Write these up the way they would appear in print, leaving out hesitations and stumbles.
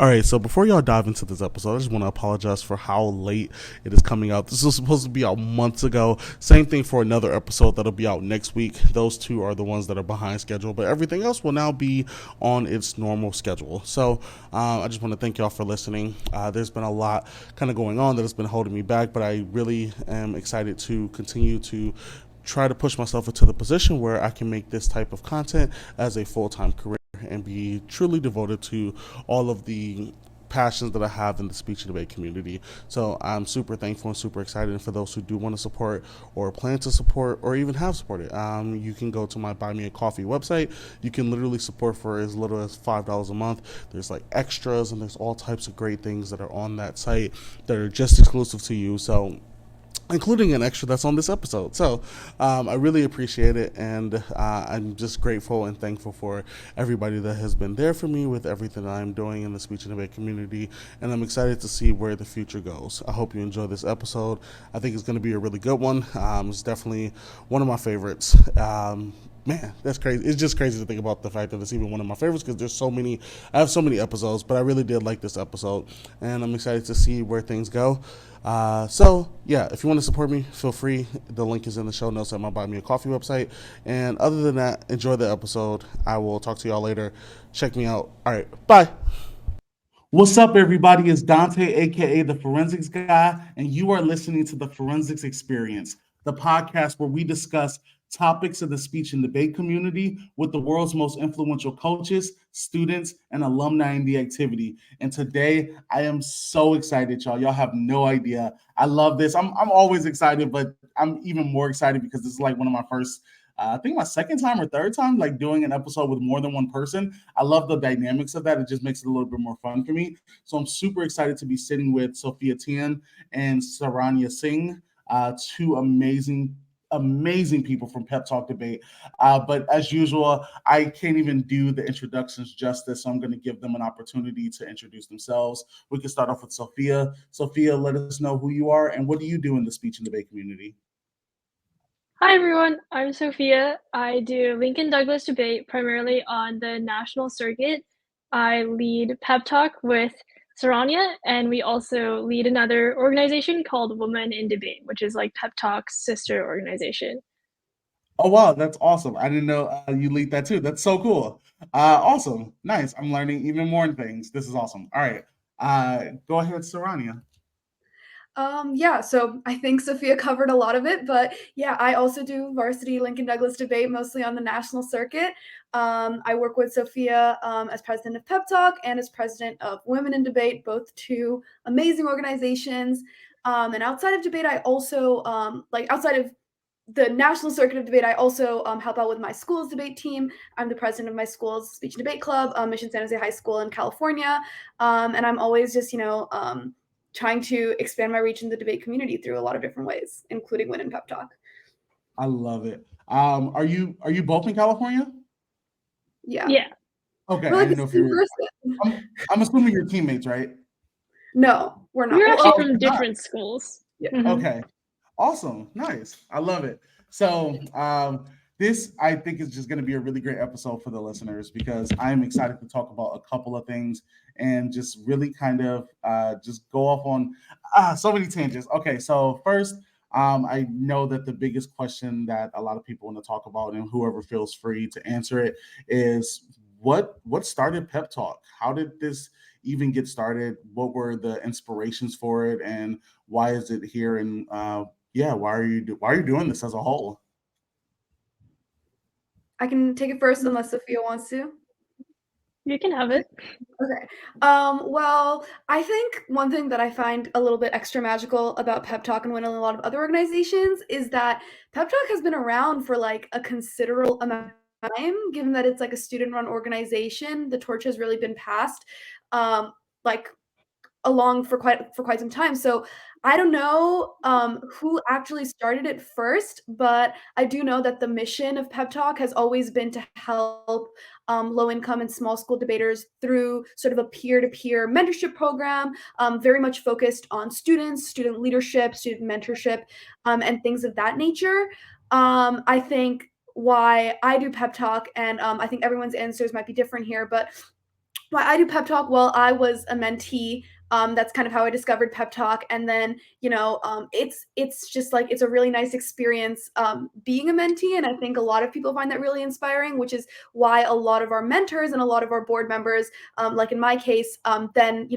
All right, so before y'all dive into this episode, I just want to apologize for how late it is coming out. This was supposed to be out months ago. Same thing for another episode that'll be out next week. Those two are the ones that are behind schedule, but everything else will now be on its normal schedule. So I just want to thank y'all for listening. There's been a lot kind of going on that has been holding me back, but I really am excited to continue to try to push myself into the position where I can make this type of content as a full-time career and be truly devoted to all of the passions that I have in the speech and debate community. So I'm super thankful and super excited. And for those who do want to support or plan to support or even have supported, you can go to my Buy Me a Coffee website. You can literally support for as little as $5 a month. There's like extras and there's all types of great things that are on that site that are just exclusive to you. So including an extra that's on this episode. So I really appreciate it, and I'm just grateful and thankful for everybody that has been there for me with everything that I'm doing in the speech and debate community, and I'm excited to see where the future goes. I hope you enjoy this episode. I think it's going to be a really good one. It's definitely one of my favorites. Man, that's crazy. It's just crazy to think about the fact that it's even one of my favorites because there's so many. I have so many episodes, but I really did like this episode, and I'm excited to see where things go. So yeah, if you want to support me, feel free. The link is in the show notes at my Buy Me a Coffee website. And other than that, enjoy the episode. I will talk to y'all later. Check me out. All right, bye. What's up, everybody? It's Dante, aka the Forensics Guy, and you are listening to the Forensics Experience, the podcast where we discuss topics of the speech and debate community with the world's most influential coaches, students, and alumni in the activity. And today, I am so excited, y'all. Y'all have no idea. I love this. I'm always excited, but I'm even more excited because this is like one of my first I think my second time or third time, like doing an episode with more than one person. I love the dynamics of that. It just makes it a little bit more fun for me. So I'm super excited to be sitting with Sophia and Saranya Singh, two amazing people from Pep Talk Debate. But as usual, I can't even do the introductions justice, so I'm going to give them an opportunity to introduce themselves. We can start off with Sophia. Sophia, let us know who you are and what do you do in the speech and debate community? Hi everyone, I'm Sophia. I do Lincoln Douglas debate primarily on the national circuit. I lead Pep Talk with Saranya, and we also lead another organization called Women in Debate, which is like Pep Talk's sister organization. Oh wow, that's awesome! I didn't know you lead that too. That's so cool. Awesome, nice. I'm learning even more things. This is awesome. All right, go ahead, Sarania. Yeah, so I think Sophia covered a lot of it, but yeah, I also do varsity Lincoln Douglas debate, mostly on the national circuit. I work with Sophia as president of Pep Talk and as president of Women in Debate, both two amazing organizations. And outside of debate, I also, outside of the national circuit of debate, I also help out with my school's debate team. I'm the president of my school's speech and debate club, Mission San Jose High School in California. And I'm always just, trying to expand my reach in the debate community through a lot of different ways, including Win and Pep Talk. I love it. Are you both in California? Yeah. Yeah. Okay, We're I like didn't the know if same you were. person. I'm assuming you're teammates, right? No, we're not. We're Well, actually Oh, from you're not. different schools. yeah. Mhm. Okay, awesome, nice. I love it. So this I think is just going to be a really great episode for the listeners because I'm excited to talk about a couple of things and just really kind of just go off on so many tangents. Okay, so first, I know that the biggest question that a lot of people want to talk about, and whoever feels free to answer it, is what started Pep Talk? How did this even get started? What were the inspirations for it, and why is it here? And yeah, why are you doing this as a whole? I can take it first unless Sophia wants to. You can have it. Okay. Well, I think one thing that I find a little bit extra magical about Pep Talk and a lot of other organizations is that Pep Talk has been around for like a considerable amount of time, given that it's like a student-run organization. The torch has really been passed, like along for quite some time. So I don't know who actually started it first, but I do know that the mission of Pep Talk has always been to help low income and small school debaters through sort of a peer-to-peer mentorship program, very much focused on students, student leadership, student mentorship, and things of that nature. I think why I do Pep Talk, and I think everyone's answers might be different here, but why I do Pep Talk? Well, I was a mentee. That's kind of how I discovered Pep Talk, and then it's just like it's a really nice experience being a mentee, and I think a lot of people find that really inspiring, which is why a lot of our mentors and a lot of our board members, like in my case, then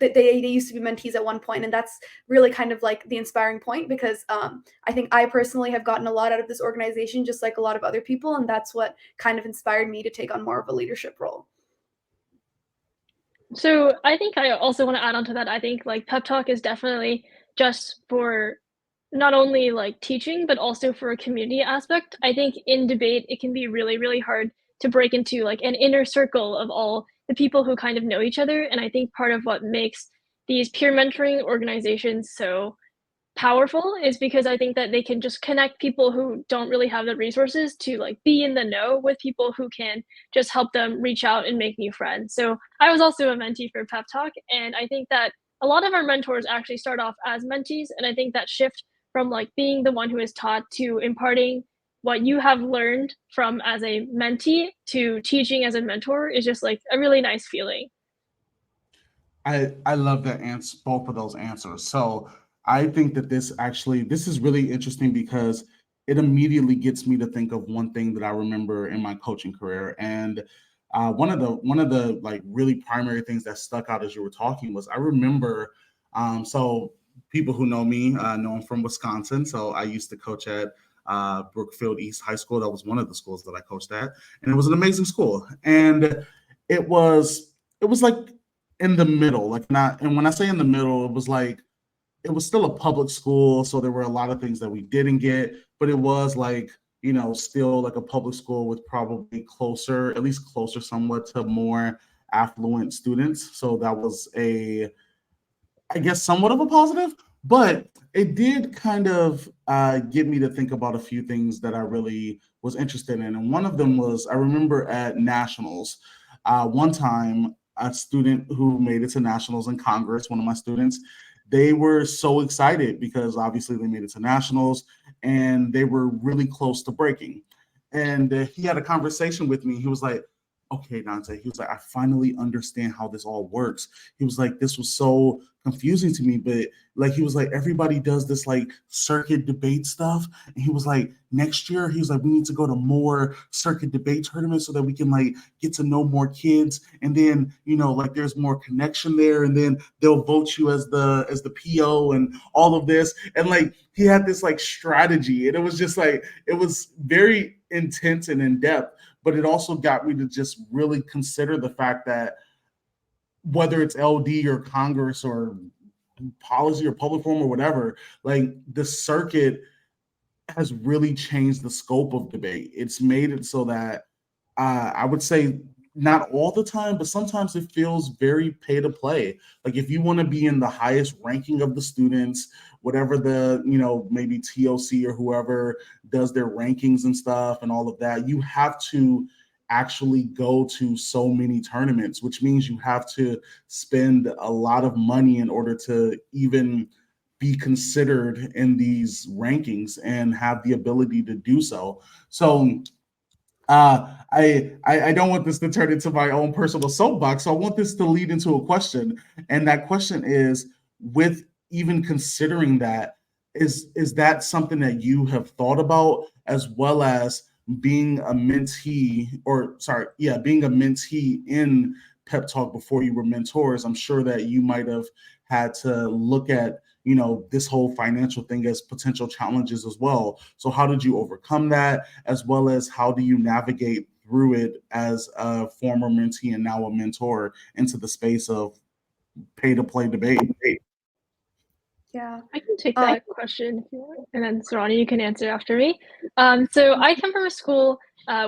they used to be mentees at one point, and that's really kind of like the inspiring point because I think I personally have gotten a lot out of this organization, just like a lot of other people, and that's what kind of inspired me to take on more of a leadership role. So I think I also want to add on to that. I think like pep talk is definitely just for not only like teaching, but also for a community aspect. I think in debate, it can be really, really hard to break into like an inner circle of all the people who kind of know each other. And I think part of what makes these peer mentoring organizations so powerful is because I think that they can just connect people who don't really have the resources to like be in the know with people who can just help them reach out and make new friends. So I was also a mentee for Pep Talk, and I think that a lot of our mentors actually start off as mentees, and I think that shift from like being the one who is taught to imparting what you have learned from as a mentee to teaching as a mentor is just like a really nice feeling. I love that answer, both of those answers. So I think that this is really interesting because it immediately gets me to think of one thing that I remember in my coaching career, and one of the like really primary things that stuck out as you were talking was I remember. So people who know me know I'm from Wisconsin, so I used to coach at Brookfield East High School. That was one of the schools that I coached at, and it was an amazing school. And it was like in the middle, like not, and when I say in the middle, it was like it was still a public school, so there were a lot of things that we didn't get, but it was like, still like a public school with probably closer, at least closer somewhat to more affluent students. So that was I guess, somewhat of a positive, but it did kind of get me to think about a few things that I really was interested in. And one of them was I remember at nationals, one time a student who made it to nationals in Congress, one of my students, they were so excited because obviously they made it to nationals and they were really close to breaking. And he had a conversation with me. He was like, okay, Dante. He was like, I finally understand how this all works. He was like, this was so confusing to me, but like, he was like, everybody does this like circuit debate stuff. And he was like, next year, he was like, we need to go to more circuit debate tournaments so that we can like get to know more kids. And then, like there's more connection there. And then they'll vote you as the PO and all of this. And like, he had this like strategy. And it was just like, it was very intense and in depth, but it also got me to just really consider the fact that whether it's LD or Congress or policy or public forum or whatever, like the circuit has really changed the scope of debate. It's made it so that I would say not all the time, but sometimes it feels very pay to play. Like if you want to be in the highest ranking of the students, whatever the, maybe TOC or whoever does their rankings and stuff and all of that, you have to actually go to so many tournaments, which means you have to spend a lot of money in order to even be considered in these rankings and have the ability to do so. So I don't want this to turn into my own personal soapbox. So I want this to lead into a question, and that question is: with even considering that, is that something that you have thought about, as well as being a mentee, or sorry, yeah, being a mentee in Pep Talk before you were mentors? I'm sure that you might have had to look at this whole financial thing as potential challenges as well. So how did you overcome that, as well as how do you navigate through it as a former mentee and now a mentor into the space of pay to play debate? Yeah. I can take that question if you want, and then Sarani, you can answer after me. So I come from a school,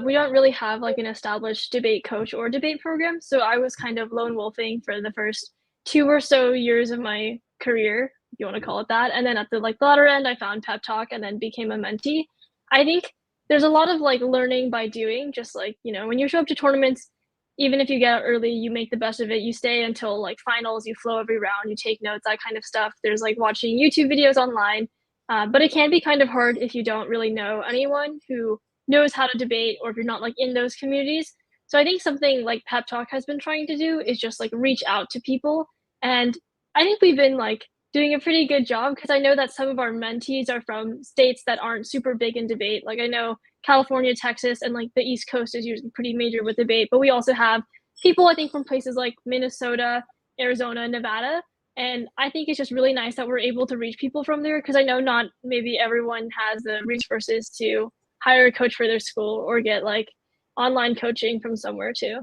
we don't really have like an established debate coach or debate program. So I was kind of lone wolfing for the first 2 or so years of my career, if you want to call it that. And then at the like latter end, I found Pep Talk and then became a mentee. I think there's a lot of like learning by doing, just like, when you show up to tournaments, even if you get out early, you make the best of it. You stay until like finals, you flow every round, you take notes, that kind of stuff. There's like watching YouTube videos online, but it can be kind of hard if you don't really know anyone who knows how to debate, or if you're not like in those communities. So I think something like Pep Talk has been trying to do is just like reach out to people. And I think we've been like doing a pretty good job because I know that some of our mentees are from states that aren't super big in debate. Like I know California, Texas, and like the East Coast is usually pretty major with debate, but we also have people I think from places like Minnesota, Arizona, Nevada. And I think it's just really nice that we're able to reach people from there because I know not maybe everyone has the resources to hire a coach for their school or get like online coaching from somewhere too.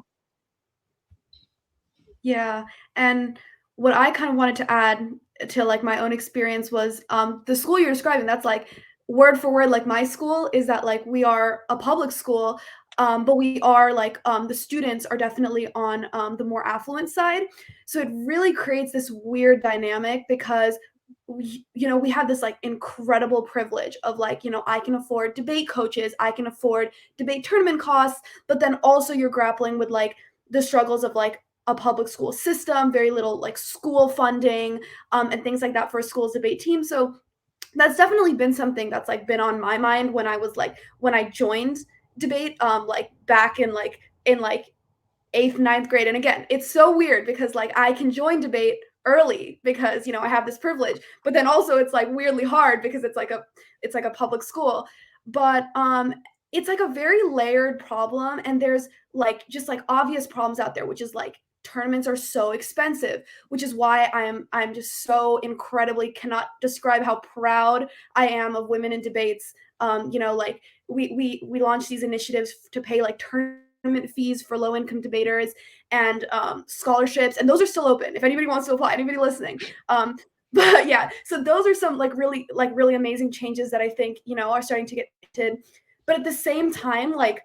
Yeah, and what I kind of wanted to add to, like, my own experience was, the school you're describing, that's, like, word for word like my school is that, like, we are a public school, but we are, like, the students are definitely on, the more affluent side, so it really creates this weird dynamic because we have this, like, incredible privilege of, like, I can afford debate coaches, I can afford debate tournament costs, but then also you're grappling with, like, the struggles of, like, a public school system, very little like school funding, and things like that for a school's debate team. So that's definitely been something that's like been on my mind when I joined debate, like back in 8th, ninth grade. And again, it's so weird because like I can join debate early because I have this privilege, but then also it's like weirdly hard because it's like a public school. But it's like a very layered problem, and there's like just like obvious problems out there, which is like tournaments are so expensive, which is why I'm just so incredibly cannot describe how proud I am of women in debates. Like we launched these initiatives to pay like tournament fees for low income debaters and scholarships, and those are still open if anybody wants to apply. Anybody listening. But yeah, so those are some like really amazing changes that I think are starting to get implemented. But at the same time, like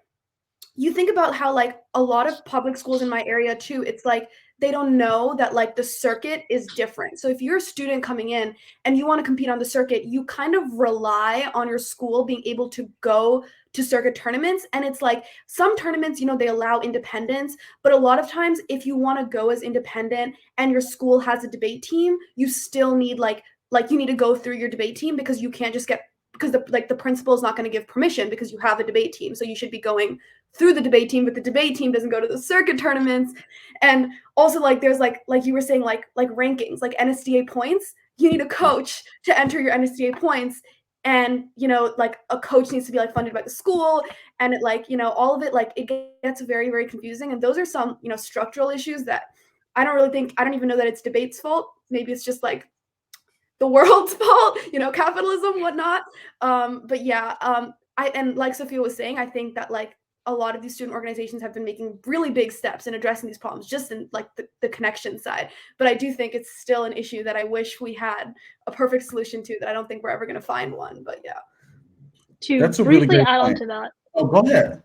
you think about how like a lot of public schools in my area too, it's like they don't know that like the circuit is different. So if you're a student coming in and you want to compete on the circuit, you kind of rely on your school being able to go to circuit tournaments. And it's like some tournaments, they allow independence, but a lot of times if you want to go as independent and your school has a debate team, you still need like you need to go through your debate team because you can't just get because the principal is not going to give permission because you have a debate team. So you should be going through the debate team, but the debate team doesn't go to the circuit tournaments. And also like there's like you were saying like rankings, like NSDA points. You need a coach to enter your NSDA points. And like a coach needs to be like funded by the school, and it like all of it like it gets very very confusing. And those are some structural issues that I don't even know that it's debate's fault. Maybe it's just like the world's fault, capitalism, whatnot. But yeah, and like Sophia was saying, I think that like a lot of these student organizations have been making really big steps in addressing these problems, just in like the connection side. But I do think it's still an issue that I wish we had a perfect solution to, that I don't think we're ever going to find one. But yeah. To That's a really briefly great add on point. to that. Oh, go ahead.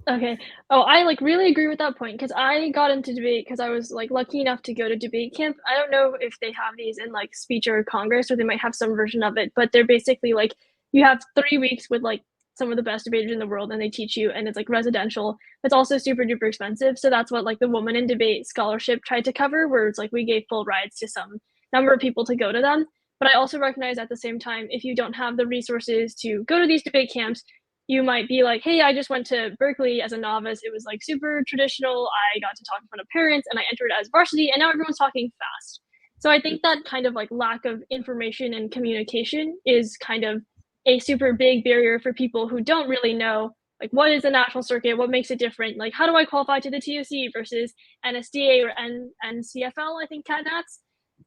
Okay. Oh, I like really agree with that point because I got into debate because I was like lucky enough to go to debate camp. I don't know if they have these in like speech or Congress, or they might have some version of it, but they're basically like you have 3 weeks with like some of the best debaters in the world, and they teach you, and it's like residential. It's also super duper expensive. So that's what like the Woman in Debate scholarship tried to cover, where it's like we gave full rides to some number of people to go to them. But I also recognize at the same time, if you don't have the resources to go to these debate camps, you might be like, hey, I just went to Berkeley as a novice. It was like super traditional. I got to talk in front of parents and I entered as varsity, and now everyone's talking fast. So I think that kind of like lack of information and communication is kind of a super big barrier for people who don't really know like what is the national circuit, what makes it different, like how do I qualify to the TOC versus NSDA or NCFL, I think CatNats.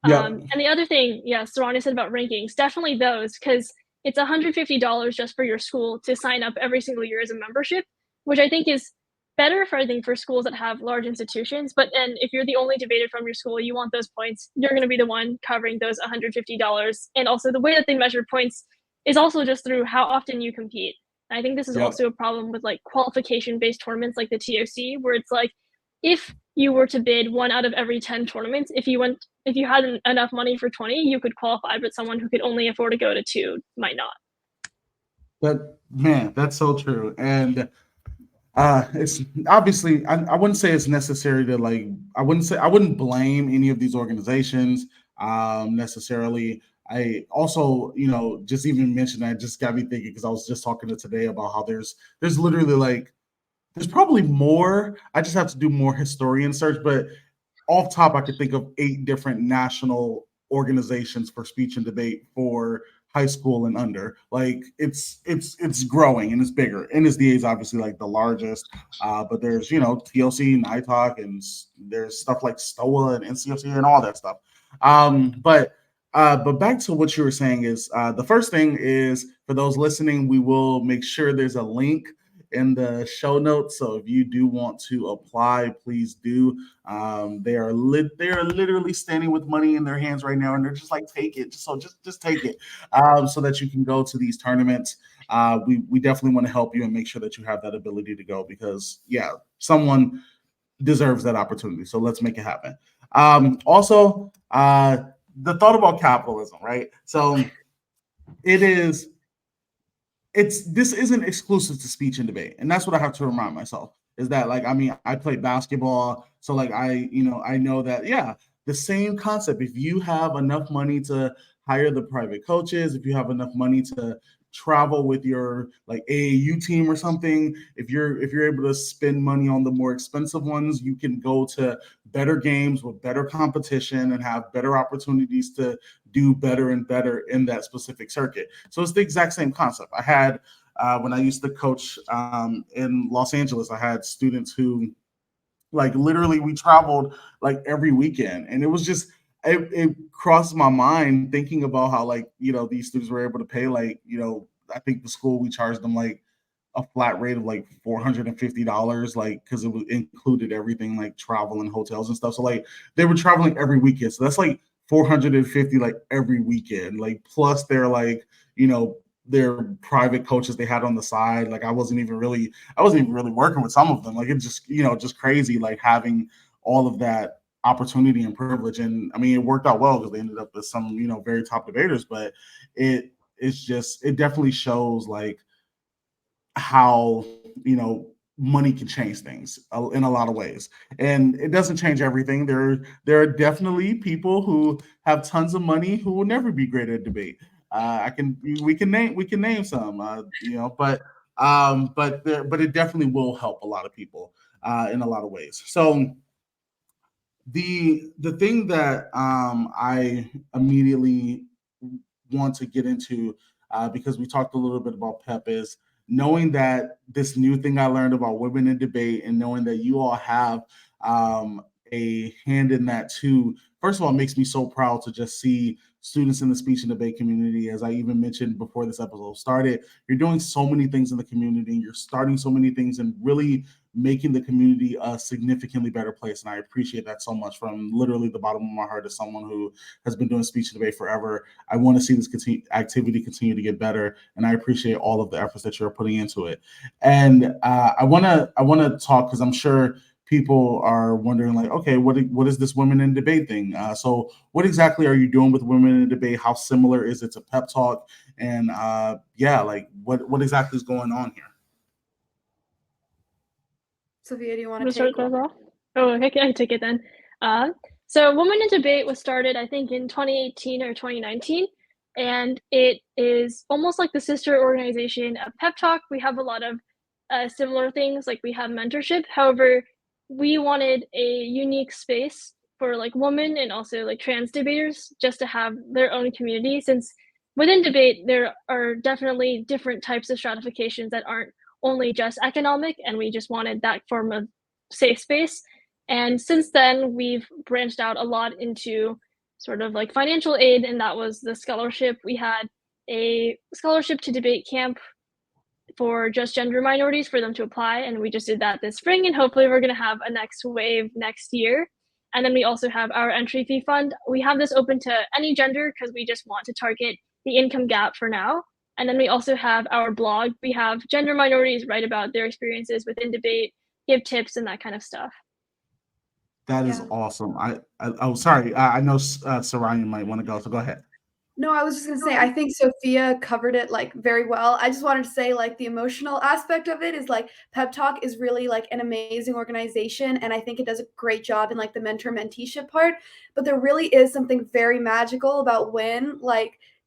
Yep. And the other thing, yeah, Saranya said about rankings, definitely those, because it's $150 just for your school to sign up every single year as a membership, which I think is better for for schools that have large institutions. But then if you're the only debater from your school, you want those points, you're going to be the one covering those $150. And also the way that they measure points is also just through how often you compete. And I think this is Yep. also a problem with like qualification based tournaments like the TOC, where it's like if you were to bid 1 out of every 10 tournaments, if you had enough money for 20, you could qualify, but someone who could only afford to go to 2 might not. But man, that's so true. And it's obviously I wouldn't say it's necessary to like I wouldn't blame any of these organizations necessarily. I also, just even mentioned that just got me thinking because I was just talking to today about how there's literally like There's probably more. I just have to do more historian search, but off top, I could think of 8 different national organizations for speech and debate for high school and under. Like it's growing and it's bigger. NSDA is obviously like the largest, but there's TLC, NITALK, and there's stuff like STOA and NCFC and all that stuff. But back to what you were saying is the first thing is for those listening, we will make sure there's a link in the show notes. So if you do want to apply, please do. They are literally standing with money in their hands right now, and they're just like, take it. Just take it, so that you can go to these tournaments. We definitely want to help you and make sure that you have that ability to go because someone deserves that opportunity. So let's make it happen. Also, the thought about capitalism, right? So this isn't exclusive to speech and debate, and that's what I have to remind myself is that I play basketball, so I know that the same concept. If you have enough money to hire the private coaches, if you have enough money to travel with your AAU team or something, if you're able to spend money on the more expensive ones, you can go to better games with better competition and have better opportunities to do better and better in that specific circuit. So it's the exact same concept. I had when I used to coach in Los Angeles, I had students who literally we traveled every weekend, and it was just it crossed my mind thinking about how these students were able to pay I think the school we charged them a flat rate of $450, because it was included everything travel and hotels and stuff. So they were traveling every weekend. So that's 450 every weekend. Plus their private coaches they had on the side. I wasn't even really working with some of them. It's just crazy having all of that opportunity and privilege. And I mean it worked out well because they ended up with some very top debaters, but it definitely shows how money can change things in a lot of ways, and it doesn't change everything. There are definitely people who have tons of money who will never be great at debate. We can name some, but it definitely will help a lot of people in a lot of ways. So the thing that I immediately want to get into, because we talked a little bit about PEP, is knowing that this new thing I learned about women in debate and knowing that you all have a hand in that too. First of all, it makes me so proud to just see students in the speech and debate community. As I even mentioned before this episode started, you're doing so many things in the community and you're starting so many things and really making the community a significantly better place. And I appreciate that so much from literally the bottom of my heart as someone who has been doing speech and debate forever. I want to see this activity continue to get better. And I appreciate all of the efforts that you're putting into it. And I want to talk, because I'm sure people are wondering okay, what is this women in debate thing? So what exactly are you doing with women in debate? How similar is it to Pep Talk? And what exactly is going on here? Sophia, do you want to take those off? Oh, okay, I can take it then. So Women in Debate was started, I think, in 2018 or 2019, and it is almost like the sister organization of Pep Talk. We have a lot of similar things, we have mentorship. However, we wanted a unique space for women and also trans debaters just to have their own community, since within debate there are definitely different types of stratifications that aren't only just economic, and we just wanted that form of safe space. And since then, we've branched out a lot into sort of financial aid, and that was the scholarship. We had a scholarship to debate camp for just gender minorities for them to apply, and we just did that this spring, and hopefully we're going to have a next wave next year. And then we also have our entry fee fund. We have this open to any gender because we just want to target the income gap for now. And then we also have our blog. We have gender minorities write about their experiences within debate, give tips, and that kind of stuff. That is awesome. Oh, sorry. I know Saranya might want to go, so go ahead. No, I was just gonna say, I think Sophia covered it very well. I just wanted to say the emotional aspect of it is Pep Talk is really an amazing organization, and I think it does a great job in the mentor menteeship part. But there really is something very magical about when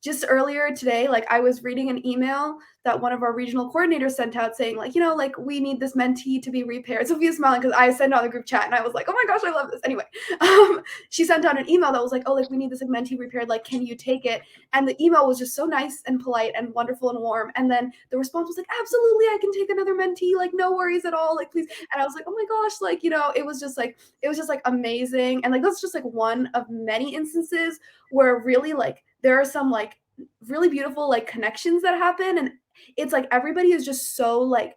just earlier today, I was reading an email that one of our regional coordinators sent out saying like, like we need this mentee to be repaired. Sophia's smiling because I sent out the group chat and I was like, oh my gosh, I love this. Anyway, she sent out an email that was like, oh, like we need this like mentee repaired. Like, can you take it? And the email was just so nice and polite and wonderful and warm. And then the response was like, absolutely, I can take another mentee. Like, no worries at all. Like, please. And I was like, oh my gosh, like, it was just like amazing. And like, that's just like one of many instances where really like there are some like really beautiful like connections that happen. And it's like everybody is just so like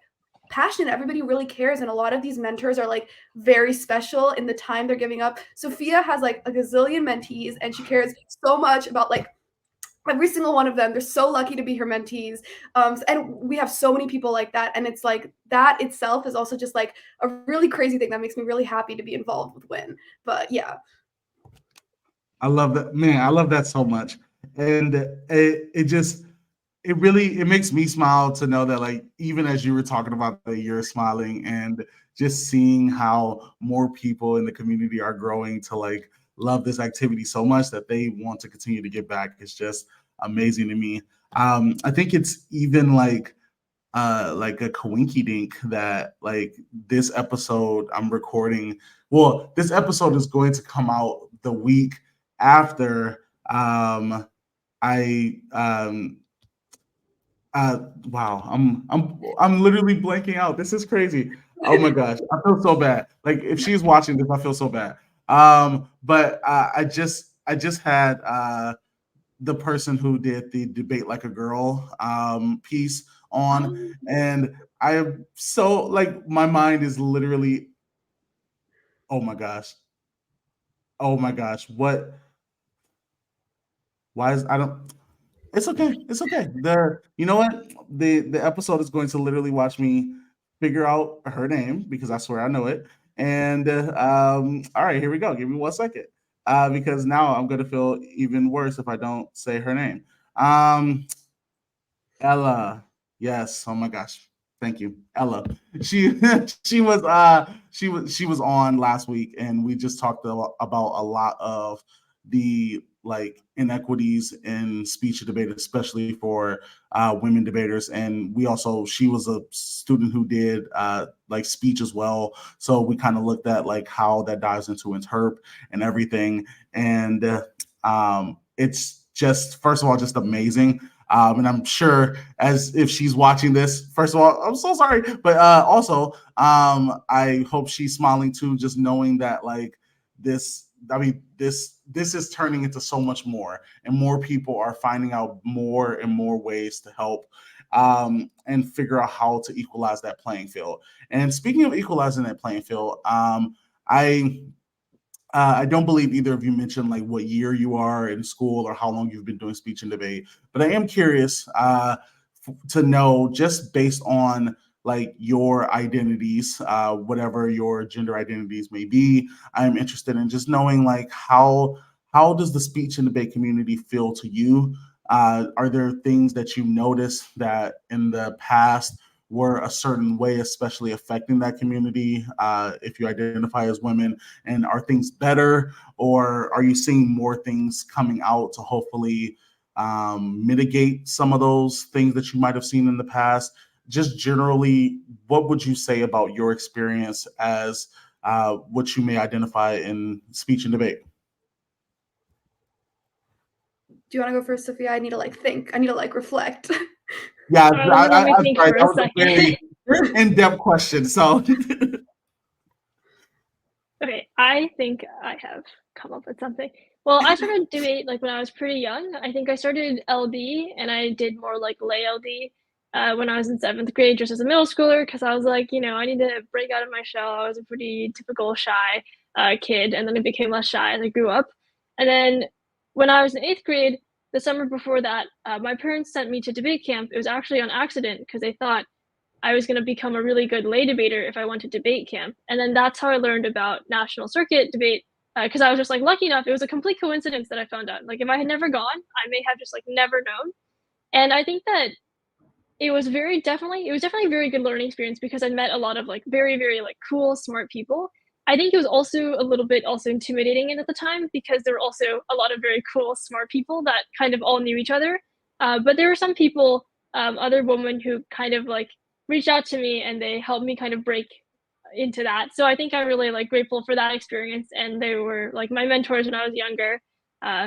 passionate. Everybody really cares. And a lot of these mentors are like very special in the time they're giving up. Sophia has like a gazillion mentees and she cares so much about like every single one of them. They're so lucky to be her mentees. And we have so many people like that. And it's like that itself is also just like a really crazy thing that makes me really happy to be involved with WIN. But yeah. I love that, man. I love that so much. And it makes me smile to know that like, even as you were talking about that, you're smiling and just seeing how more people in the community are growing to like love this activity so much that they want to continue to give back. It's just amazing to me. I think it's even like a coinky dink that like this episode I'm recording. Well, this episode is going to come out the week after I wow, I'm literally blanking out. This is crazy. Oh my gosh, I feel so bad. Like if she's watching this, I feel so bad. But I just had the person who did the Debate Like a Girl piece on, and I am so like my mind is literally, oh my gosh, what? Why is I don't? It's okay. It's okay. You know what? The episode is going to literally watch me figure out her name because I swear I know it. And all right, here we go. Give me 1 second. Because now I'm gonna feel even worse if I don't say her name. Ella. Yes. Oh my gosh. Thank you, Ella. She she was on last week, and we just talked about a lot of the like inequities in speech and debate, especially for women debaters. And she was a student who did like speech as well. So we kind of looked at like how that dives into interp and everything. And it's just, first of all, just amazing. And I'm sure as if she's watching this, first of all, I'm so sorry, but also I hope she's smiling too, just knowing that like this is turning into so much more, and more people are finding out more and more ways to help and figure out how to equalize that playing field. And speaking of equalizing that playing field, I don't believe either of you mentioned like what year you are in school or how long you've been doing speech and debate, but I am curious to know, just based on like your identities, whatever your gender identities may be. I'm interested in just knowing like how does the speech and debate community feel to you? Are there things that you notice that in the past were a certain way, especially affecting that community, if you identify as women? And are things better, or are you seeing more things coming out to hopefully mitigate some of those things that you might have seen in the past? Just generally, what would you say about your experience as what you may identify in speech and debate? Do you want to go first, Sophia? I need to like think. I need to like reflect. Yeah, Let me I'm think sorry. for That a was a second. very in-depth question. So, Okay, I think I have come up with something. Well, I started debate like when I was pretty young. I think I started LD and I did more like lay LD when I was in 7th grade, just as a middle schooler, because I was like, I need to break out of my shell. I was a pretty typical shy kid, and then I became less shy as I grew up. And then when I was in 8th grade, the summer before that, my parents sent me to debate camp. It was actually on accident because they thought I was going to become a really good lay debater if I went to debate camp. And then that's how I learned about national circuit debate, because I was just like lucky enough. It was a complete coincidence that I found out. Like if I had never gone, I may have just like never known. And I think that it was definitely a very good learning experience because I met a lot of like very, very like cool, smart people. I think it was also a little bit also intimidating at the time because there were also a lot of very cool, smart people that kind of all knew each other. But there were some people other women who kind of like reached out to me and they helped me kind of break into that. So I think I'm really like grateful for that experience, and they were like my mentors when I was younger.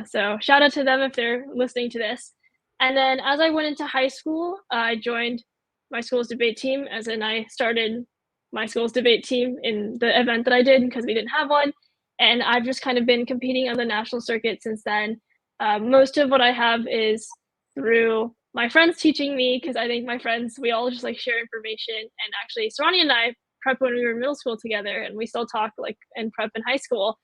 So shout out to them if they're listening to this. And then as I went into high school, I joined my school's debate team, as in I started my school's debate team in the event that I did because we didn't have one. And I've just kind of been competing on the national circuit since then. Most of what I have is through my friends teaching me, because I think my friends, we all just like share information. And actually, Saranya and I prep when we were in middle school together, and we still talk like in prep in high school.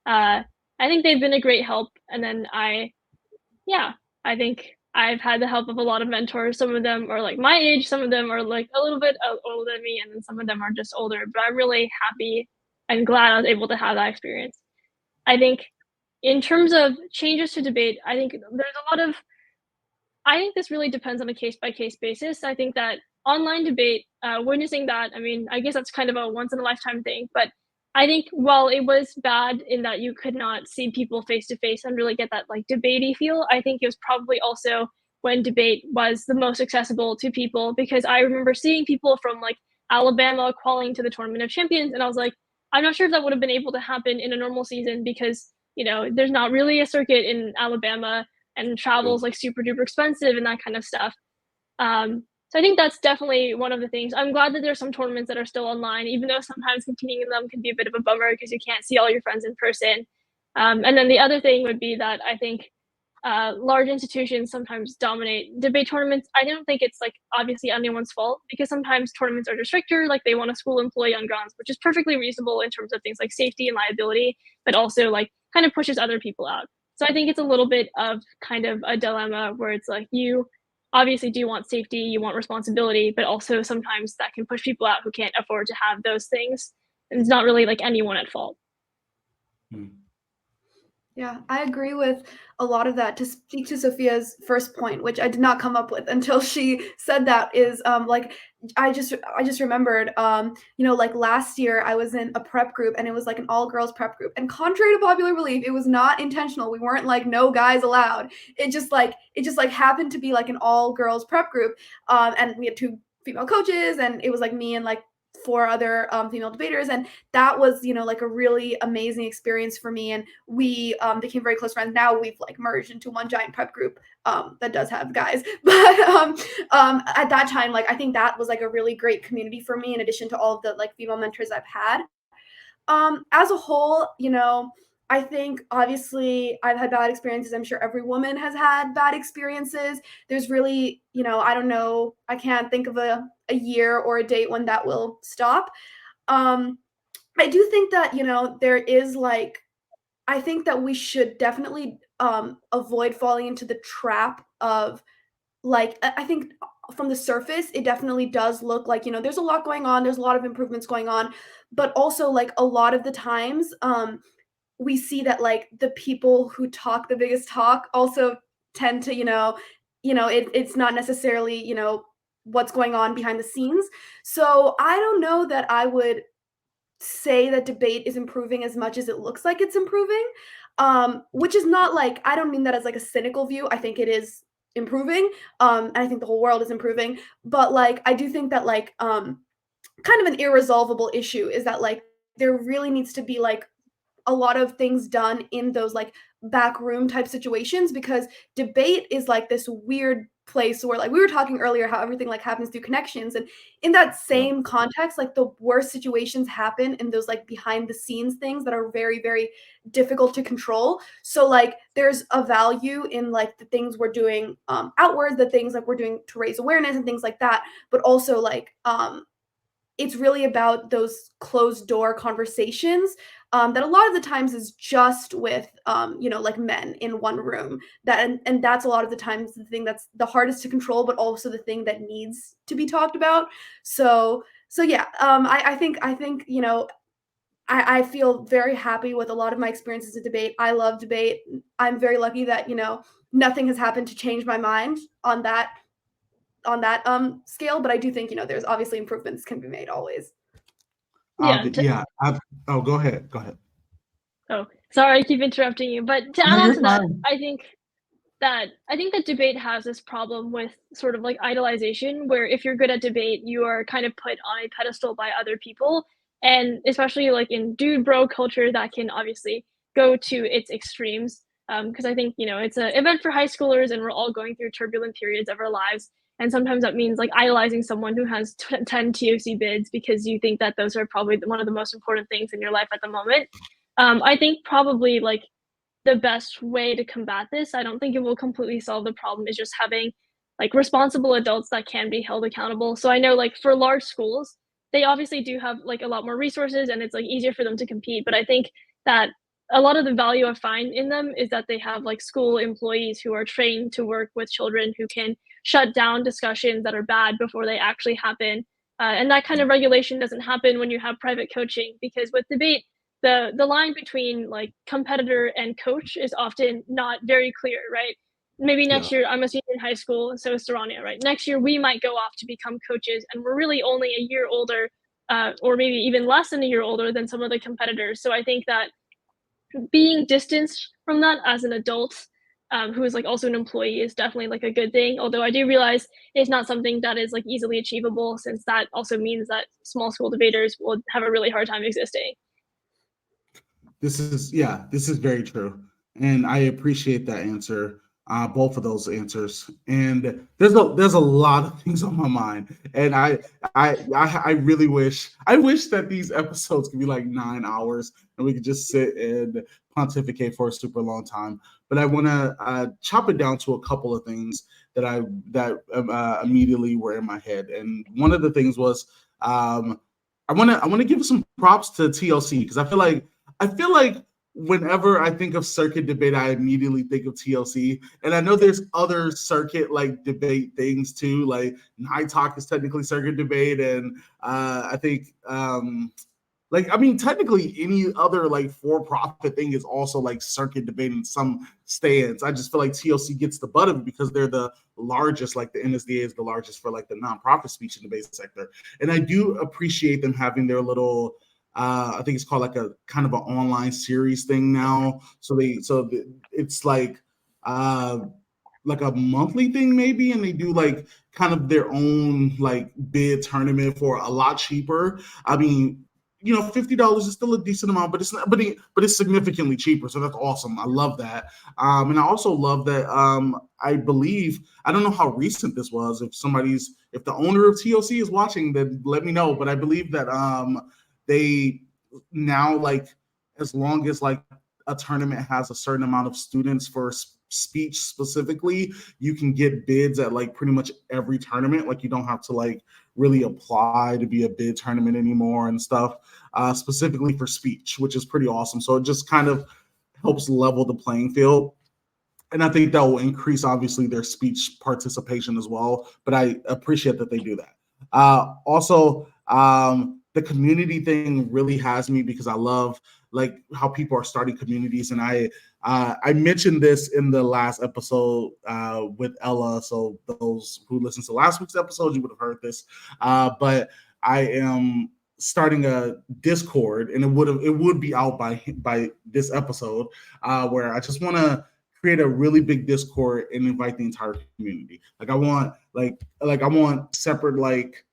I think they've been a great help. And then I think I've had the help of a lot of mentors. Some of them are like my age, some of them are like a little bit older than me, and then some of them are just older. But I'm really happy and glad I was able to have that experience. I think in terms of changes to debate, I think this really depends on a case by case basis. I think that online debate, witnessing that, I mean, I guess that's kind of a once in a lifetime thing, but I think while it was bad in that you could not see people face to face and really get that like debatey feel, I think it was probably also when debate was the most accessible to people, because I remember seeing people from like Alabama qualifying to the Tournament of Champions, and I was like, I'm not sure if that would have been able to happen in a normal season because, there's not really a circuit in Alabama, and travel's like super duper expensive and that kind of stuff. So I think that's definitely one of the things. I'm glad that there's some tournaments that are still online, even though sometimes competing in them can be a bit of a bummer because you can't see all your friends in person. And then the other thing would be that I think large institutions sometimes dominate debate tournaments. I don't think it's like obviously anyone's fault, because sometimes tournaments are just stricter, like they want a school employee on grounds, which is perfectly reasonable in terms of things like safety and liability, but also like kind of pushes other people out. So I think it's a little bit of kind of a dilemma where it's like you obviously do want safety, you want responsibility, but also sometimes that can push people out who can't afford to have those things. And it's not really like anyone at fault. Yeah, I agree with a lot of that. To speak to Sophia's first point, which I did not come up with until she said that, is like I just remembered like last year I was in a prep group, and it was like an all girls prep group, and contrary to popular belief, it was not intentional. We weren't like no guys allowed. It just happened to be like an all girls prep group, and we had two female coaches, and it was like me and like four other female debaters, and that was like a really amazing experience for me, and we became very close friends. Now we've like merged into one giant prep group that does have guys, but at that time, like I think that was like a really great community for me, in addition to all of the like female mentors I've had. As a whole, I think obviously I've had bad experiences. I'm sure every woman has had bad experiences. There's really, I don't know, I can't think of a year or a date when that will stop. I do think that, there is like, I think that we should definitely avoid falling into the trap of like, I think from the surface, it definitely does look like, there's a lot going on. There's a lot of improvements going on, but also like a lot of the times, we see that like the people who talk the biggest talk also tend to, it's not necessarily, what's going on behind the scenes. So I don't know that I would say that debate is improving as much as it looks like it's improving. Which is not like, I don't mean that as like a cynical view. I think it is improving. And I think the whole world is improving. But like, I do think that like, kind of an irresolvable issue is that like, there really needs to be like a lot of things done in those like back room type situations, because debate is like this weird place where like we were talking earlier how everything like happens through connections, and in that same context, like the worst situations happen in those like behind the scenes things that are very very difficult to control. So like there's a value in like the things we're doing outwards, the things like we're doing to raise awareness and things like that, but also like it's really about those closed door conversations that a lot of the times is just with like men in one room, and that's a lot of the times the thing that's the hardest to control, but also the thing that needs to be talked about. So yeah, I think I feel very happy with a lot of my experiences in debate. I love debate. I'm very lucky that nothing has happened to change my mind on that scale, but I do think there's obviously improvements can be made always. Go ahead. Oh, sorry, I keep interrupting you. But to add on to that, I think that I think that debate has this problem with sort of like idolization, where if you're good at debate, you are kind of put on a pedestal by other people. And especially like in dude bro culture, that can obviously go to its extremes. Because I think, it's an event for high schoolers and we're all going through turbulent periods of our lives. And sometimes that means like idolizing someone who has 10 TOC bids because you think that those are probably one of the most important things in your life at the moment. I think probably like the best way to combat this, I don't think it will completely solve the problem, is just having like responsible adults that can be held accountable. So I know like for large schools, they obviously do have like a lot more resources and it's like easier for them to compete. But I think that a lot of the value I find in them is that they have like school employees who are trained to work with children, who can shut down discussions that are bad before they actually happen. And that kind of regulation doesn't happen when you have private coaching, because with debate, the line between like competitor and coach is often not very clear, right? Maybe Yeah. next year, I'm a senior in high school, and so is Saranya, right? Next year we might go off to become coaches, and we're really only a year older, or maybe even less than a year older than some of the competitors. So I think that being distanced from that as an adult, who is like also an employee, is definitely like a good thing. Although I do realize it's not something that is like easily achievable, since that also means that small school debaters will have a really hard time existing. This is very true, and I appreciate that answer. Both of those answers, and there's a lot of things on my mind, and I really wish that these episodes could be like 9 hours and we could just sit and pontificate for a super long time. But I want to chop it down to a couple of things that immediately were in my head, and one of the things was I want to give some props to TLC, because I feel like whenever I think of circuit debate, I immediately think of TLC. And I know there's other circuit like debate things too, like Night Talk is technically circuit debate, and I think technically any other like for-profit thing is also like circuit debate in some stands. I just feel like TLC gets the butt of it because they're the largest, like the NSDA is the largest for like the nonprofit speech and debate sector. And I do appreciate them having their little I think it's called like a kind of an online series thing now. It's uh like a monthly thing maybe, and they do like kind of their own like bid tournament for a lot cheaper. I mean, $50 is still a decent amount, but it's not, but it's significantly cheaper. So that's awesome. I love that. And I also love that. I believe, I don't know how recent this was. If the owner of TOC is watching, then let me know. But I believe that they now, like, as long as like a tournament has a certain amount of students for speech specifically, you can get bids at like pretty much every tournament. Like, you don't have to like really apply to be a bid tournament anymore and stuff, specifically for speech, which is pretty awesome. So it just kind of helps level the playing field. And I think that will increase, obviously, their speech participation as well. But I appreciate that they do that. Also, the community thing really has me, because I love like how people are starting communities. And I mentioned this in the last episode with Ella. So those who listened to last week's episode, you would have heard this. But I am starting a Discord, and it would be out by this episode, where I just want to create a really big Discord and invite the entire community. Like, I want separate, like,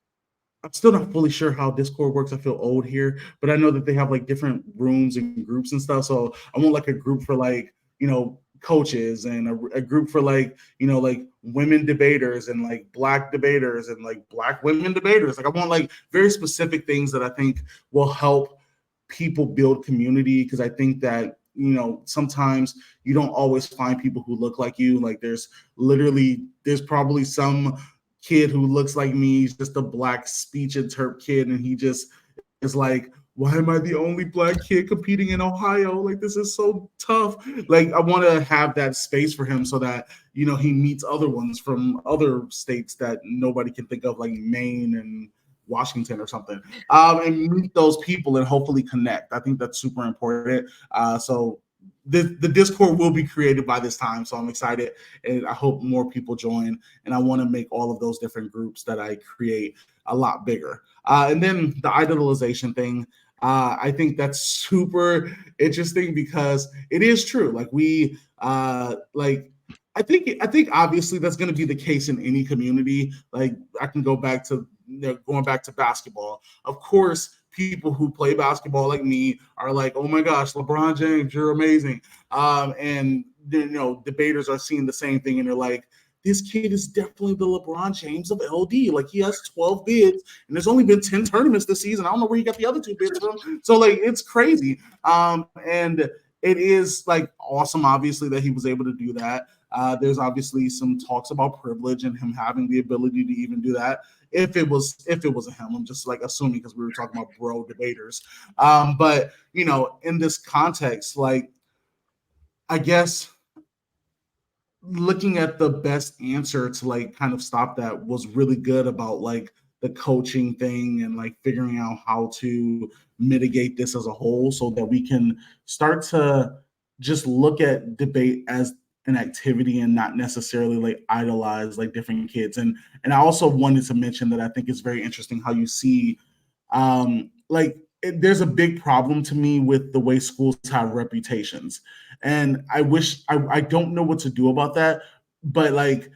I'm still not fully sure how Discord works. I feel old here, but I know that they have like different rooms and groups and stuff. So I want like a group for like, coaches, and a group for like, like women debaters, and like black debaters, and like black women debaters. Like, I want like very specific things that I think will help people build community, because I think that sometimes you don't always find people who look like you. Like, there's probably some kid who looks like me. He's just a black speech interp kid, and he just is like, why am I the only black kid competing in Ohio? Like, this is so tough. Like, I want to have that space for him, so that he meets other ones from other states that nobody can think of, like Maine and Washington or something, and meet those people and hopefully connect. I think that's super important. So the Discord will be created by this time, so I'm excited, and I hope more people join. And I want to make all of those different groups that I create a lot bigger. And then the idolization thing, I think that's super interesting, because it is true. Like, I think obviously that's going to be the case in any community. Like I can go back to going back to basketball. Of course, people who play basketball like me are like, "Oh my gosh, LeBron James, you're amazing," and debaters are seeing the same thing, and they're like, "This kid is definitely the LeBron James of LD. Like he has 12 bids, and there's only been 10 tournaments this season. I don't know where you got the other 2 bids from." So like it's crazy, and it is like awesome, obviously, that he was able to do that. There's obviously some talks about privilege and him having the ability to even do that. If it was a him, I'm just like assuming because we were talking about bro debaters. But in this context, like I guess looking at the best answer to like kind of stop that was really good about like the coaching thing and like figuring out how to mitigate this as a whole so that we can start to just look at debate as an activity and not necessarily like idolize like different kids. And I also wanted to mention that I think it's very interesting how you see there's a big problem to me with the way schools have reputations, and I don't know what to do about that. But like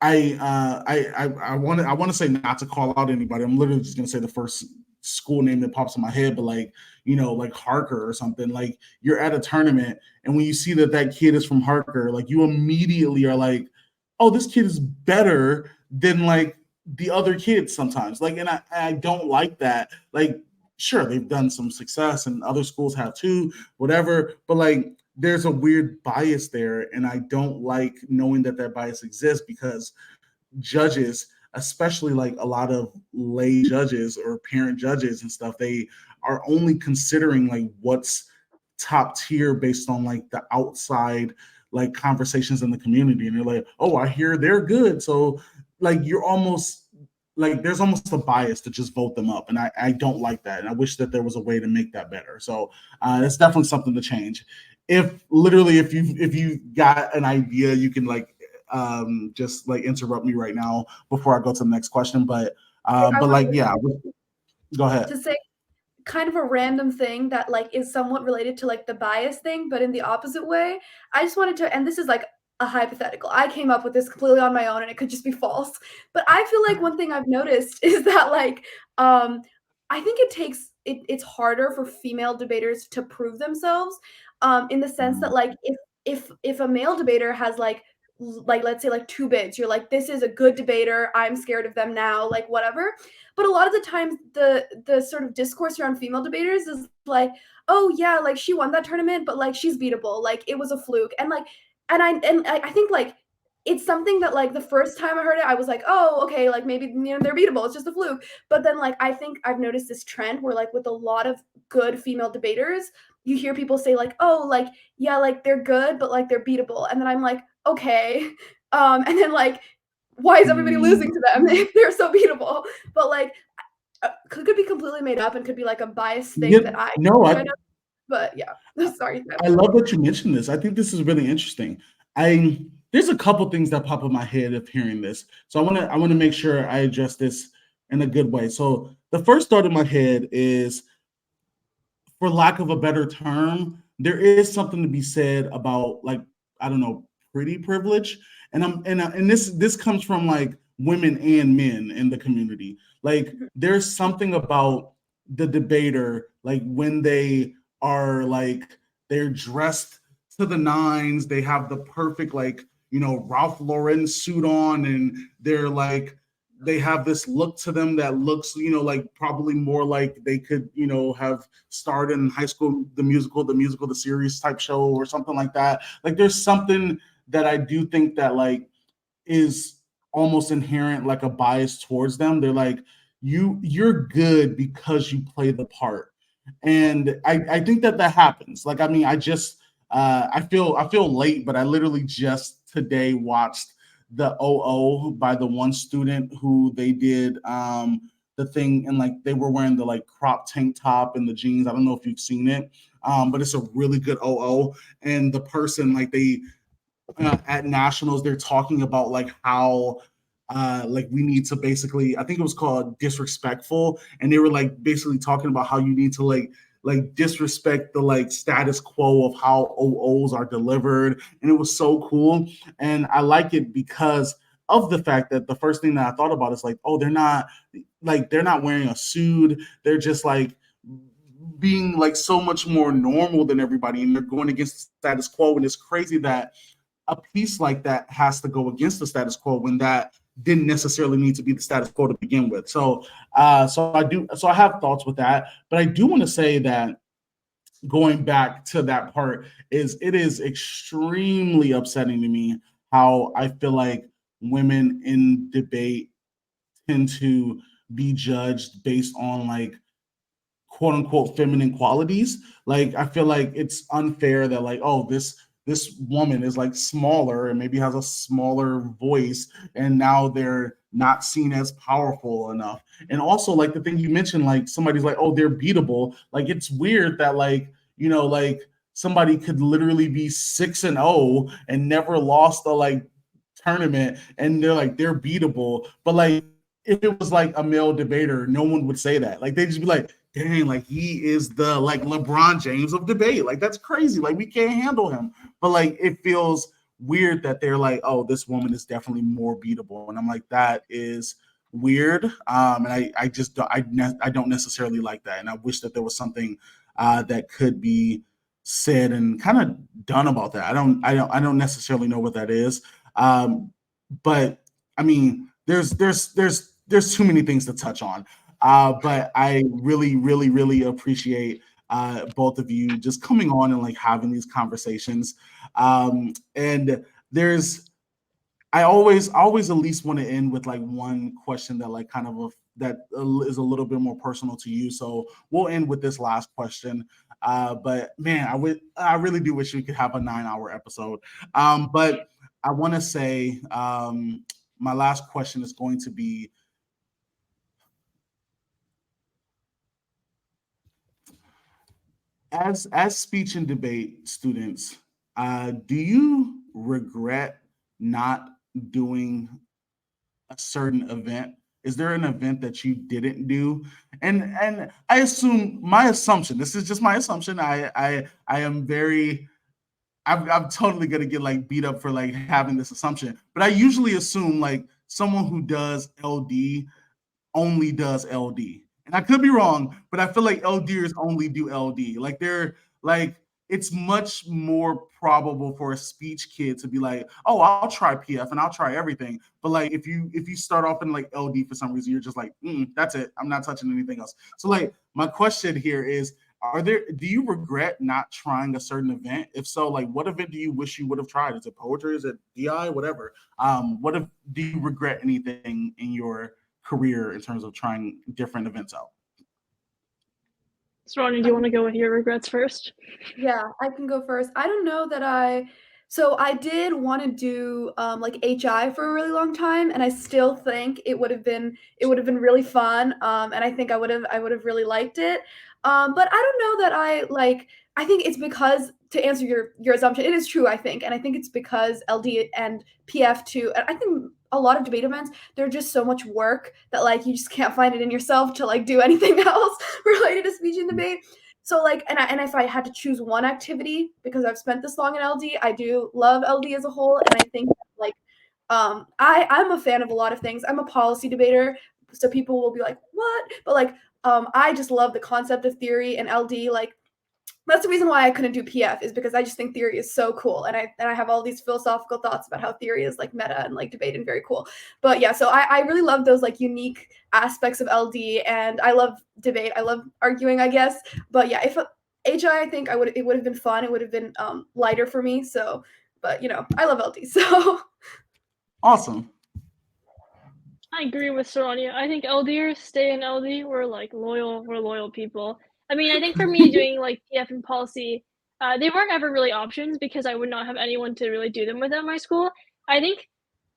I want to say not to call out anybody. I'm literally just gonna say the first school name that pops in my head, but like like Harker or something. Like you're at a tournament, and when you see that kid is from Harker, like you immediately are like, oh, this kid is better than like the other kids sometimes. Like, and I don't like that. Like, sure, they've done some success, and other schools have too, whatever. But like, there's a weird bias there, and I don't like knowing that bias exists because judges, especially like a lot of lay judges or parent judges and stuff, they are only considering like what's top tier based on like the outside like conversations in the community, and they're like, oh, I hear they're good, so like you're almost like there's almost a bias to just vote them up, and I don't like that, and I wish that there was a way to make that better. So it's definitely something to change. If you got an idea, you can like just like interrupt me right now before I go to the next question. But like yeah, go ahead. To say kind of a random thing that like is somewhat related to like the bias thing, but in the opposite way. I just wanted to, and this is like a hypothetical. I came up with this completely on my own and it could just be false. But I feel like one thing I've noticed is that like I think it's harder for female debaters to prove themselves in the sense that like if a male debater has like let's say like 2 bids, you're like, this is a good debater, I'm scared of them now, like whatever. But a lot of the times the sort of discourse around female debaters is like, oh yeah, like she won that tournament, but like she's beatable, like it was a fluke. And like I think like it's something that like the first time I heard it, I was like, oh, okay, like maybe they're beatable, it's just a fluke. But then like I think I've noticed this trend where like with a lot of good female debaters, you hear people say like, oh, like yeah, like they're good, but like they're beatable. And then I'm like, okay. And then like, why is everybody losing to them if they're so beatable? But like, could be completely made up and could be like a biased thing that I no, but yeah, sorry. I love that you mentioned this. I think this is really interesting. There's a couple things that pop in my head of hearing this, so I want to make sure I address this in a good way. So the first thought in my head is, for lack of a better term, there is something to be said about like, I don't know, pretty privilege, and this comes from like women and men in the community. Like there's something about the debater, like when they are like they're dressed to the nines, they have the perfect like Ralph Lauren suit on, and they're like they have this look to them that looks like probably more like they could have starred in High School the Musical, the series type show or something like that. Like there's something that I do think that like is almost inherent, like a bias towards them. They're like, you're good because you play the part. And I think that happens. Like, I mean, I feel late, but I literally just today watched the OO by the one student who they did the thing, and like they were wearing the like crop tank top and the jeans. I don't know if you've seen it, but it's a really good OO. And the person, like they at nationals, they're talking about like how like we need to basically, I think it was called disrespectful, and they were like basically talking about how you need to like like disrespect the like status quo of how OOs are delivered. And it was so cool. And I like it because of the fact that the first thing that I thought about is like, oh, they're not wearing a suit. They're just like being like so much more normal than everybody, and they're going against the status quo. And it's crazy that a piece like that has to go against the status quo when that didn't necessarily need to be the status quo to begin with. So I have thoughts with that, but I do want to say that going back to that part is it is extremely upsetting to me how I feel like women in debate tend to be judged based on like quote unquote feminine qualities. Like I feel like it's unfair that like, oh, this woman is like smaller and maybe has a smaller voice, and now they're not seen as powerful enough. And also like the thing you mentioned, like somebody's like, oh, they're beatable. Like it's weird that like, like somebody could literally be 6-0 and never lost a like tournament, and they're beatable. But like if it was like a male debater, no one would say that. Like they'd just be like, dang, like he is the like LeBron James of debate. Like that's crazy. Like we can't handle him. But like it feels weird that they're like, oh, this woman is definitely more beatable. And I'm like, that is weird. And I just I don't necessarily like that. And I wish that there was something that could be said and kind of done about that. I don't necessarily know what that is. But I mean, there's too many things to touch on. But I really, really, really appreciate both of you just coming on and like having these conversations. And I always at least want to end with like one question that like kind of is a little bit more personal to you. So we'll end with this last question. But man, I really do wish we could have a 9-hour episode. But I want to say my last question is going to be, as speech and debate students, do you regret not doing a certain event? Is there an event that you didn't do? And I assume my assumption. This is just my assumption. I am very. I'm totally gonna get like beat up for like having this assumption, but I usually assume like someone who does LD only does LD. And I could be wrong, but I feel like LDers only do LD. Like they're like it's much more probable for a speech kid to be like, "Oh, I'll try PF and I'll try everything." But like if you start off in like LD for some reason, you're just like, "That's it. I'm not touching anything else." So like my question here is, do you regret not trying a certain event? If so, like what event do you wish you would have tried? Is it poetry? Is it DI? Whatever. Do you regret anything in your career in terms of trying different events out? So, Ronnie, do you want to go with your regrets first? Yeah, I can go first. I don't know that I did want to do like HI for a really long time, and I still think it would have been really fun. And I think I would have really liked it. But I don't know that I think it's because, to answer your assumption, it is true, I think. And I think it's because LD and PF2, and I think a lot of debate events, they're just so much work that like you just can't find it in yourself to like do anything else related to speech and debate. So like, and if I had to choose one activity, because I've spent this long in LD, I do love LD as a whole, and I think like I'm a fan of a lot of things. I'm a policy debater, so people will be like, what? But like I just love the concept of theory and LD. Like that's the reason why I couldn't do PF, is because I just think theory is so cool, and I have all these philosophical thoughts about how theory is like meta and like debate and very cool. But yeah, so I really love those like unique aspects of LD, and I love debate. I love arguing, I guess. But yeah, if HI, I think it would have been fun. It would have been lighter for me. So, but I love LD. So Awesome. I agree with Saranya. I think LDers stay in LD. We're loyal people. I mean, I think for me doing like PF and policy, they weren't ever really options because I would not have anyone to really do them with at my school. I think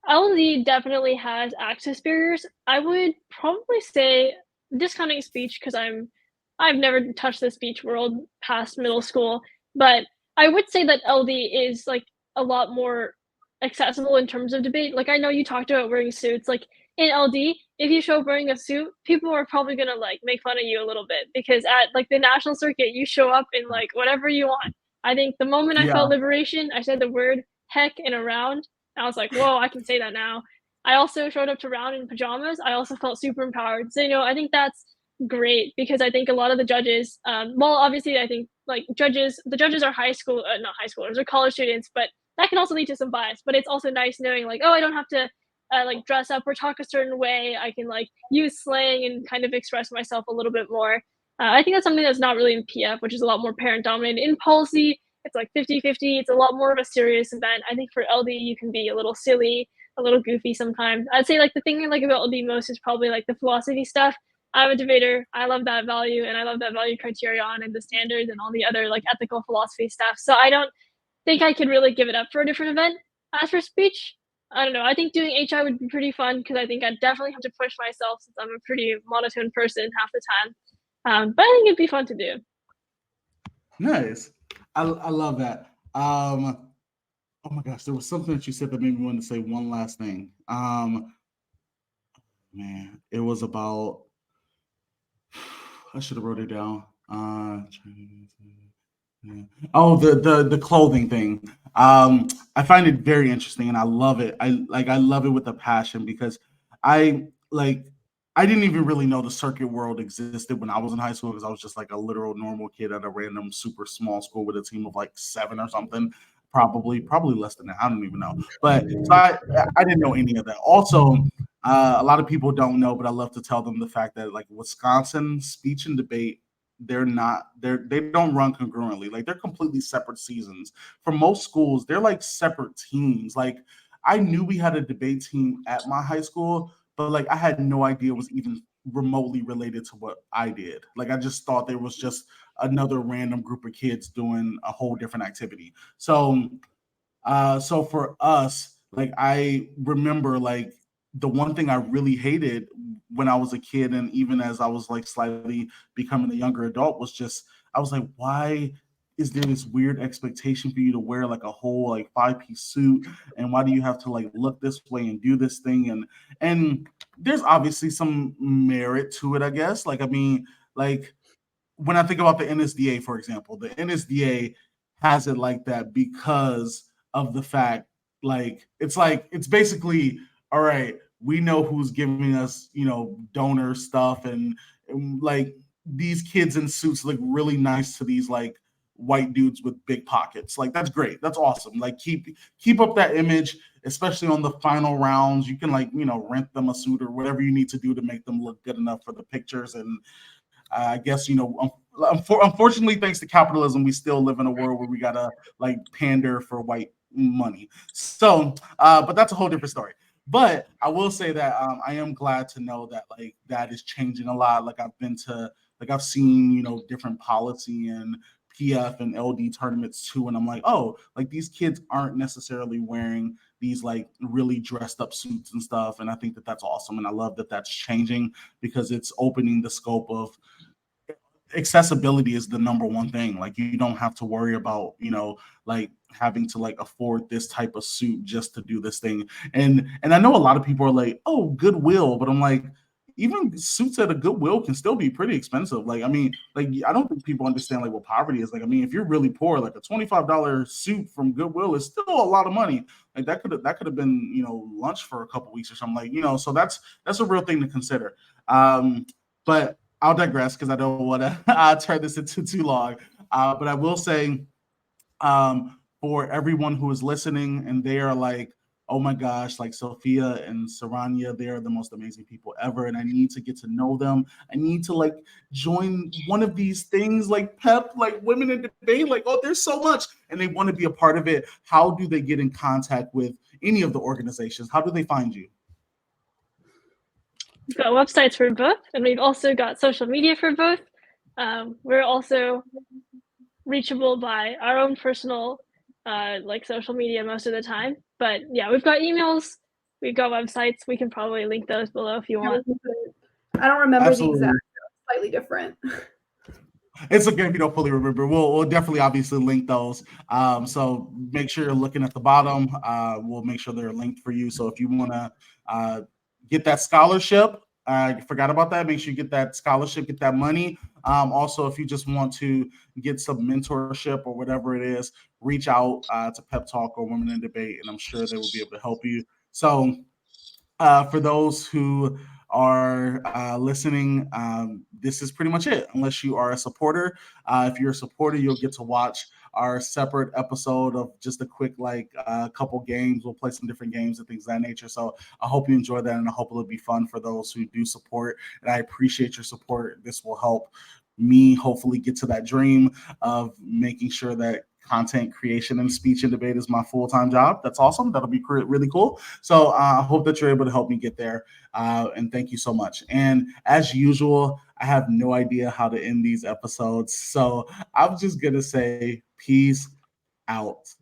LD definitely has access barriers. I would probably say, discounting speech because I've never touched the speech world past middle school, but I would say that LD is like a lot more accessible in terms of debate. Like, I know you talked about wearing suits. Like, in LD, if you show up wearing a suit, people are probably gonna like make fun of you a little bit because at like the national circuit, you show up in like whatever you want. I think the moment I Yeah. felt liberation, I said the word heck in a round. And I was like, whoa, I can say that now. I also showed up to round in pajamas. I also felt super empowered. So, I think that's great because I think a lot of the judges, well, obviously, I think like the judges are not high schoolers, they're college students, but that can also lead to some bias. But it's also nice knowing like, oh, I don't have to like dress up or talk a certain way. I can like use slang and kind of express myself a little bit more. I think that's something that's not really in PF, which is a lot more parent dominated. In policy, it's like 50-50. It's a lot more of a serious event. I think for LD, you can be a little silly, a little goofy sometimes. I'd say like the thing I like about LD most is probably like the philosophy stuff. I'm a debater. I love that value and I love that value criterion and the standards and all the other like ethical philosophy stuff. So I don't think I could really give it up for a different event. As for speech, I don't know. I think doing HI would be pretty fun because I think I'd definitely have to push myself since I'm a pretty monotone person half the time. But I think it'd be fun to do. Nice. I love that. Oh my gosh, there was something that you said that made me want to say one last thing. Man, it was about. I should have wrote it down. Oh, the clothing thing. I find it very interesting, and I love it. I love it with a passion because I like. I didn't even really know the circuit world existed when I was in high school because I was just like a literal normal kid at a random super small school with a team of like 7 or something. Probably less than that. I don't even know. But so I didn't know any of that. Also, a lot of people don't know, but I love to tell them the fact that like Wisconsin speech and debate, they don't run congruently. Like they're completely separate seasons. For most schools, they're like separate teams. Like I knew we had a debate team at my high school, but like I had no idea it was even remotely related to what I did. Like I just thought there was just another random group of kids doing a whole different activity. So for us, like I remember like the one thing I really hated when I was a kid and even as I was like slightly becoming a younger adult was just I was like, why is there this weird expectation for you to wear like a whole like 5-piece suit and why do you have to like look this way and do this thing and there's obviously some merit to it, I guess. Like I mean, like when I think about the NSDA, for example, the NSDA has it like that because of the fact, like it's basically all right. We know who's giving us, donor stuff, and like these kids in suits look really nice to these like white dudes with big pockets. Like that's great. That's awesome. Like keep up that image, especially on the final rounds. You can like rent them a suit or whatever you need to do to make them look good enough for the pictures and I guess unfortunately, thanks to capitalism, we still live in a world where we gotta like pander for white money. So, but that's a whole different story. But I will say that I am glad to know that like that is changing a lot. Like I've seen different policy and PF and LD tournaments too, and I'm like, oh, like these kids aren't necessarily wearing these like really dressed up suits and stuff, and I think that that's awesome, and I love that that's changing because it's opening the scope of accessibility is the number one thing. Like you don't have to worry about, like having to like afford this type of suit just to do this thing. And I know a lot of people are like, oh, Goodwill, but I'm like, even suits at a Goodwill can still be pretty expensive. Like, I mean, like I don't think people understand like what poverty is. Like, I mean, if you're really poor, like a $25 suit from Goodwill is still a lot of money. Like that could have been, lunch for a couple weeks or something. Like, so that's a real thing to consider. But I'll digress because I don't want to turn this into too long. But I will say, for everyone who is listening and they are like, oh my gosh, like Sophia and Saranya, they are the most amazing people ever. And I need to get to know them. I need to like join one of these things like PEP, like Women in Debate. Like, oh, there's so much. And they want to be a part of it. How do they get in contact with any of the organizations? How do they find you? We've got websites for both, and we've also got social media for both. We're also reachable by our own personal like social media most of the time. But yeah, we've got emails, we've got websites. We can probably link those below if you want. I don't remember Absolutely. the exact, slightly different. It's okay if you don't fully remember. We'll definitely obviously link those. So make sure you're looking at the bottom. We'll make sure they're linked for you. So if you want to uh, get that scholarship, you forgot about that. Make sure you get that scholarship, get that money. Also, if you just want to get some mentorship or whatever it is, reach out to Pep Talk or Women in Debate, and I'm sure they will be able to help you. So for those who are listening, this is pretty much it. Unless you are a supporter, if you're a supporter, you'll get to watch our separate episode of just a quick couple games. We'll play some different games and things of that nature. So I hope you enjoy that, and I hope it'll be fun for those who do support. And I appreciate your support. This will help me hopefully get to that dream of making sure that content creation and speech and debate is my full-time job. That's awesome. That'll be really cool. So I hope that you're able to help me get there. And thank you so much. And as usual, I have no idea how to end these episodes. So I'm just going to say peace out.